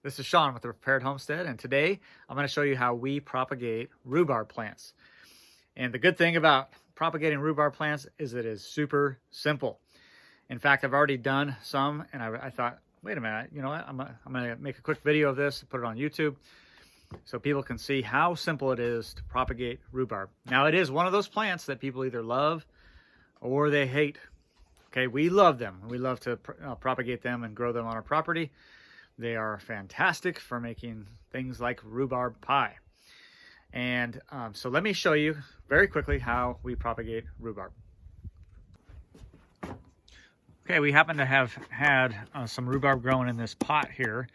This is Sean with the Prepared Homestead, and today I'm going to show you how we propagate rhubarb plants. And the good thing about propagating rhubarb plants is it is super simple. In fact, I've already done some, and I thought, wait a minute, you know what? I'm going to make a quick video of this and put it on YouTube so people can see how simple it is to propagate rhubarb. Now, it is one of those plants that people either love or they hate. Okay, we love them. We love to propagate them and grow them on our property. They are fantastic for making things like rhubarb pie. And so let me show you very quickly how we propagate rhubarb. Okay, we happen to have had some rhubarb growing in this pot here.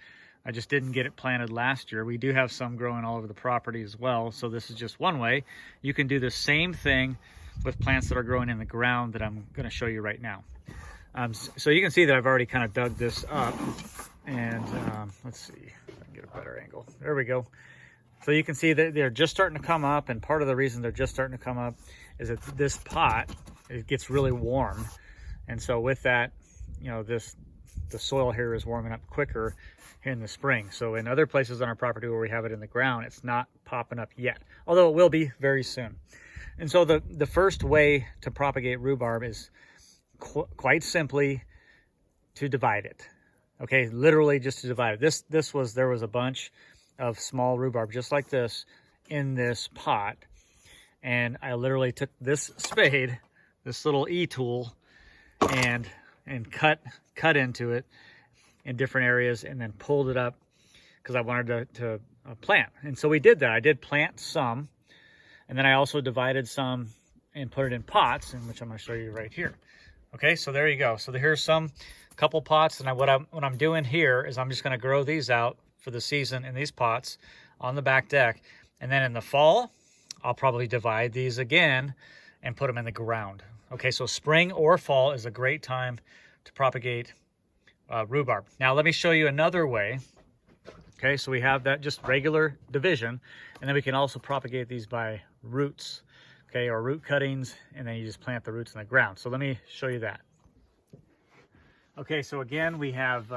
I just didn't get it planted last year. We do have some growing all over the property as well. So this is just one way. You can do the same thing with plants that are growing in the ground that I'm going to show you right now. So you can see that I've already kind of dug this up. And let's see if I can get a better angle. There we go. So you can see that they're just starting to come up, and part of the reason they're just starting to come up is that this pot, it gets really warm. And so with that, you know, the soil here is warming up quicker here in the spring. So in other places on our property where we have it in the ground, it's not popping up yet, although it will be very soon. And so the first way to propagate rhubarb is quite simply to divide it. Okay, literally just to divide it. There was a bunch of small rhubarb just like this in this pot, and I literally took this spade, this little E-tool, and cut into it in different areas, and then pulled it up because I wanted to plant. And so we did that. I did plant some, and then I also divided some and put it in pots, in which I'm going to show you right here. Okay, so there you go. So here's some couple pots, and what I'm doing here is I'm just going to grow these out for the season in these pots on the back deck, and then in the fall I'll probably divide these again and put them in the ground. Okay, so spring or fall is a great time to propagate rhubarb. Now let me show you another way. Okay, so we have that just regular division, and then we can also propagate these by roots, okay, or root cuttings, and then you just plant the roots in the ground. So let me show you that. Okay, so again, we have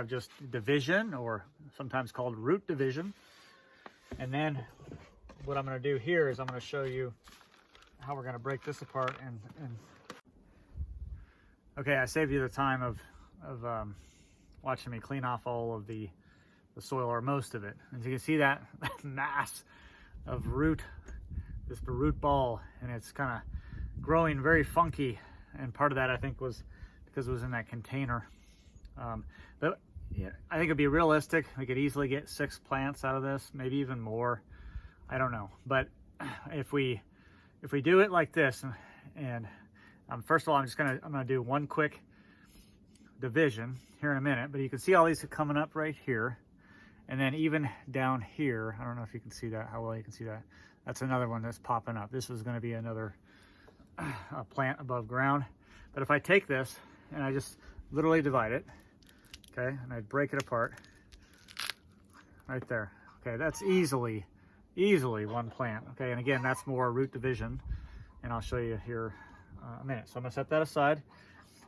just division, or sometimes called root division. And then what I'm going to do here is I'm going to show you how we're going to break this apart. And okay, I saved you the time of watching me clean off all of the soil, or most of it. As you can see, that mass of root, this root ball, and it's kind of growing very funky. And part of that, I think, was because it was in that container. But yeah, I think it'd be realistic. We could easily get 6 plants out of this, maybe even more. I don't know. But if we do it like this, and first of all, I'm gonna do one quick division here in a minute. But you can see all these are coming up right here, and then even down here. I don't know if you can see that, how well you can see that. That's another one that's popping up. This is going to be another plant above ground. But if I take this and I just literally divide it, okay, and I break it apart right there. Okay, that's easily one plant. Okay, and again, that's more root division, and I'll show you here a minute. So I'm gonna set that aside,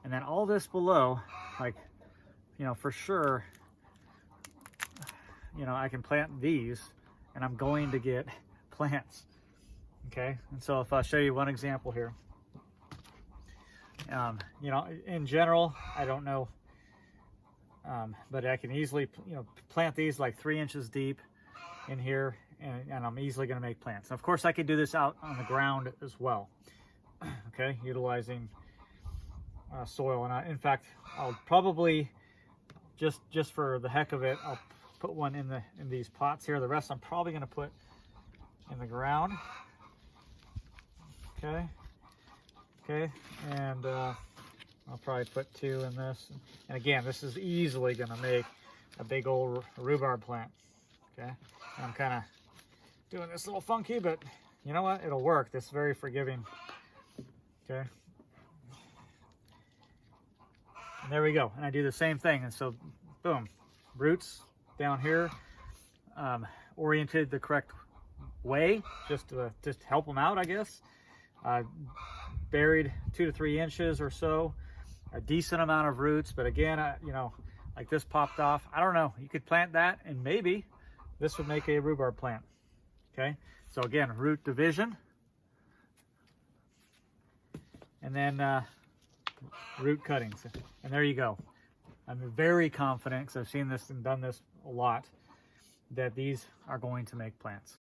and then all this below, like, you know, for sure, you know, I can plant these, and I'm going to get plants. Okay, and so if I'll show you one example here. You know, in general, I don't know, but I can easily, you know, plant these like 3 inches deep in here, and I'm easily going to make plants. And of course, I could do this out on the ground as well. Okay, utilizing soil, and in fact, I'll probably just for the heck of it, I'll put one in these pots here. The rest I'm probably going to put in the ground. Okay, and I'll probably put 2 in this. And again, this is easily going to make a big old rhubarb plant. Okay, and I'm kind of doing this a little funky, but you know what? It'll work. This is very forgiving. Okay, and there we go. And I do the same thing. And so, boom, roots down here, oriented the correct way, just to help them out, I guess. Buried 2 to 3 inches or so, a decent amount of roots. But again, you know, like this popped off. I don't know. You could plant that and maybe this would make a rhubarb plant. Okay, so again, root division, and then root cuttings, and there you go. I'm very confident, because I've seen this and done this a lot, that these are going to make plants.